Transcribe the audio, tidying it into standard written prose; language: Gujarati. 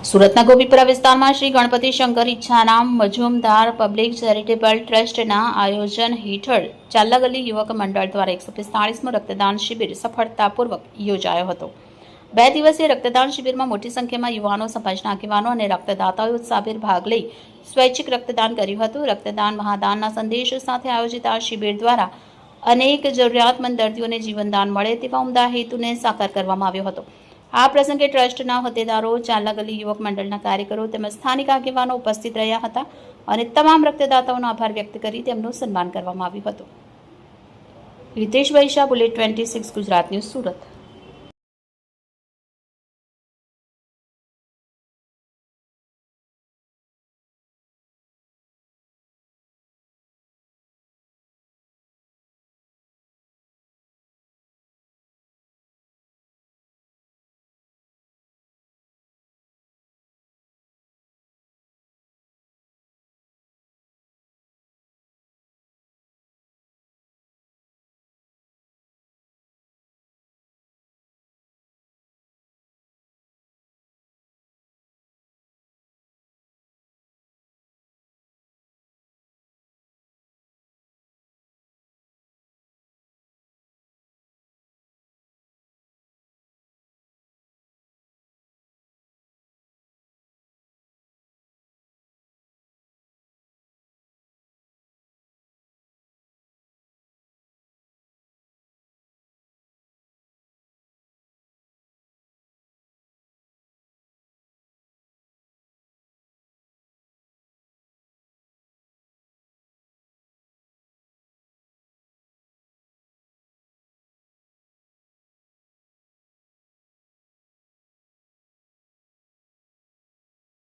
સુરતના ગોપીપુરા વિસ્તારમાં શ્રી ગણપતિ શંકર ઈચ્છારામ મજુમદાર પબ્લિક ચેરિટેબલ ટ્રસ્ટના આયોજન હેઠળ ચાલ્લાગલી યુવક મંડળ દ્વારા 145મો રક્તદાન શિબિર સફળતાપૂર્વક યોજાયો હતો। 2 દિવસીય રક્તદાન શિબિરમાં મોટી સંખ્યામાં યુવાનો, સમાજના આગેવાનો અને રક્તદાતાઓએ ઉત્સાહભેર ભાગ લઈ સ્વૈચ્છિક રક્તદાન કર્યું હતું। રક્તદાન મહાદાનના સંદેશ સાથે આયોજિત આ શિબિર દ્વારા અનેક જરૂરિયાતમંદ દર્દીઓને જીવનદાન મળે તેવા ઉમદા હેતુને સાકાર કરવામાં આવ્યો હતો। આ પ્રસંગે ટ્રસ્ટના હોદ્દેદારો, ચાલ્લાગલી યુવક મંડળના કાર્યકરો તેમજ સ્થાનિક આગેવાનો ઉપસ્થિત રહ્યા હતા અને તમામ રક્તદાતાઓનો આભાર વ્યક્ત કરી તેમનું સન્માન કરવામાં આવ્યું હતું। Hitesh Vaisha, bullet 26 Gujarat news, Surat.